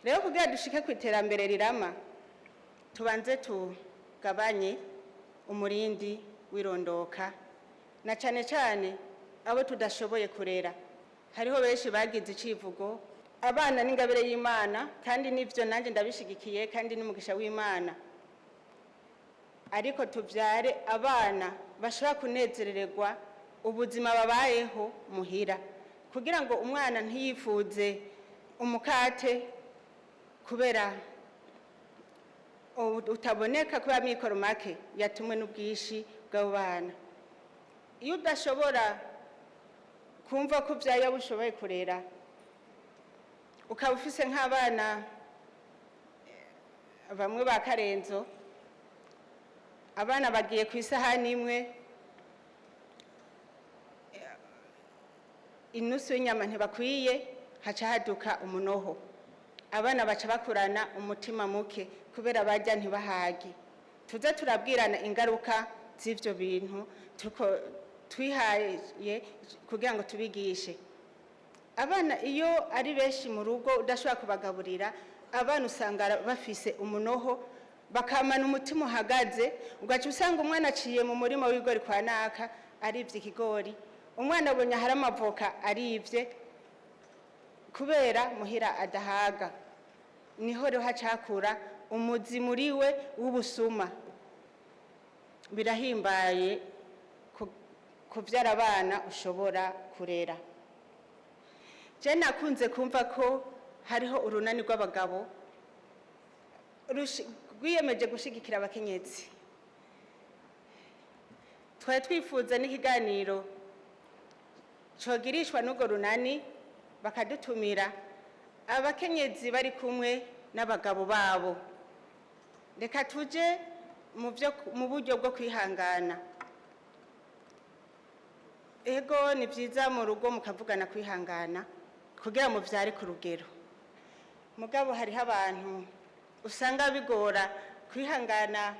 rero kugira dushike ku iterambere rirama tubanze tugabanye umurindi wirondoka na cane cane abo tudashoboye kurera. Hariho benshi bagize icivugo abana n'ingabire y'Imana, kandi nivyo nanje ndabishigikiye kandi n'umugisha w'Imana, ariko tuvyare abana bashobora kunezerererwa ubuzima babayeho muhira, kugira ngo umwana ntiyifuze umukate kubera utaboneka kubera mikoro make yatumwe n'ubwishi bw'abo bana. Iyo udashobora kumva ko vyayo bushoboye kurera, ukaba ufise nk'abana bamwe ba Karenzo, abana bagiye ku isahani imwe, inusu y'inyama ntibakwiye, haca haduka umunoho, abana baca bakurana umutima muke kubera barya ntibahage. Tuze turabwirana ingaruka z'ivyo bintu tuko twihaye kugira ngo tubigishe abana. Iyo ari benshi mu rugo udashobora kubagaburira abana, usanga bafise umunoho, bakamana umutima uhagaze, ugaca usanga umwana aciye mu murima w'ibigori kwa naka arivye ikigori, umwana abonye hari amavoka arivye kubera muhira adahaga. Niho rero hacakura umuzi muriwe w'ubusuma. Birahimbaye kuvyara abana ushobora kurera. Je nakunze kumva ko hariho urunani rw'abagabo rwiyemeje gushigikira abakenyezi. Twari twifuza n'ikiganiro cogirishwa n'urwo runani, bakadutumira abakenyezi bari kumwe n'abagabo babo. Reka tuje mu buryo bwo kwihangana. Ego ni vyiza mu rugo mukavugana kwihangana kugira muvyare ku rugero, mugabo hariho abantu usanga bigora kwihangana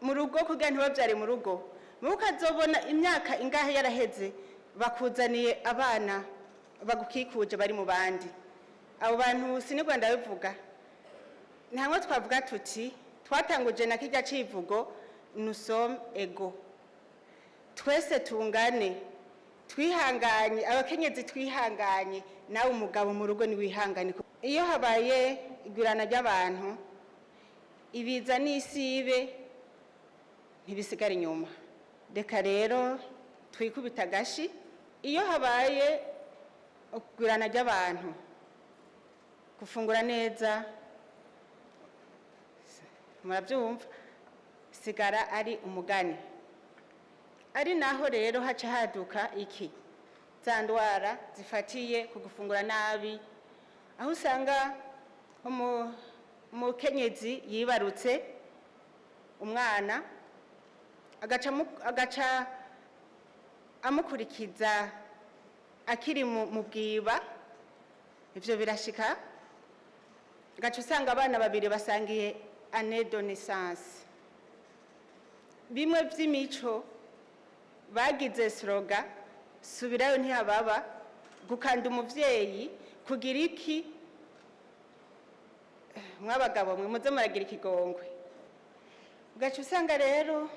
mu rugo kugira ntibavyare mu rugo, mukazobona imyaka ingahe yaraheze bakuzaniye abana bagukikuje bari mu bandi. Abo bantu sinigwa ndabivuga, ntamwe twavuga tuti twatanguje na kirya civugo nous sommes égaux, twese tungane, twihanganye, abakenyezi twihanganye, nawe umugabo mu rugo ni wihangane. Iyo habaye igurana ry'abantu, ibiza n'isibe ntibisigara inyuma. Reka rero twikubita gashi. Iyo habaye igurana ry'abantu, gufungura neza, murabyumva, sigara ari umugani. Ari naho rero haca haduka iki za ndwara zifatiye ku gufungura nabi, aho usanga umukenyezi yibarutse umwana agaca amukurikiza akiri mu bwiba. Ivyo birashika, gaca usanga abana babiri basangiye année de naissance. Bimwe vy'imico bagize slogan subirayo ntihababa, gukanda umuvyeyi, kugira iki, mwabagabo mwe muze muragira ikigongwe. Ugaca usanga rero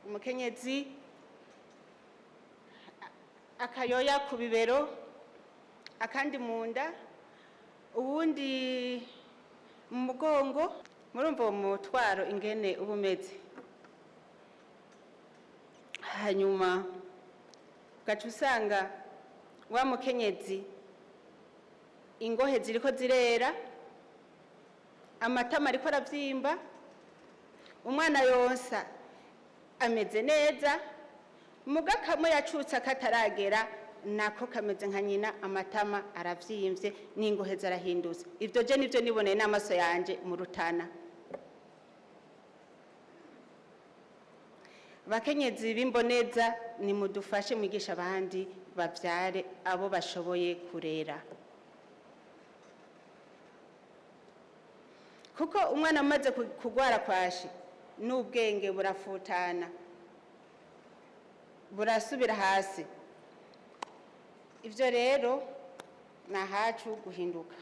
umukenyezi akayoya ku bibero, akandi munda, uwundi mu mugongo. Murumva uwo mutwaro ingene uba umeze. Hanyuma ugaca usanga wa mukenyezi ingohe ziriko zirera, amatama ariko aravyimba, umwana yonsa ameze neza, muga kamwe yacutse akataragera nako kameze nka nyina, amatama aravyimvye n'ingohe zarahindutse. Ivyo je nivyo niboneye n'amaso yanje mu Rutana. Bakenyezi b'imboneza, ni mudufashe mwigisha abandi bavyare abo bashoboye kurera, kuko umwana amaze kugwara kwashi n'ubwenge burafutana, burasubira hasi. Ivyo rero nahacu guhinduka.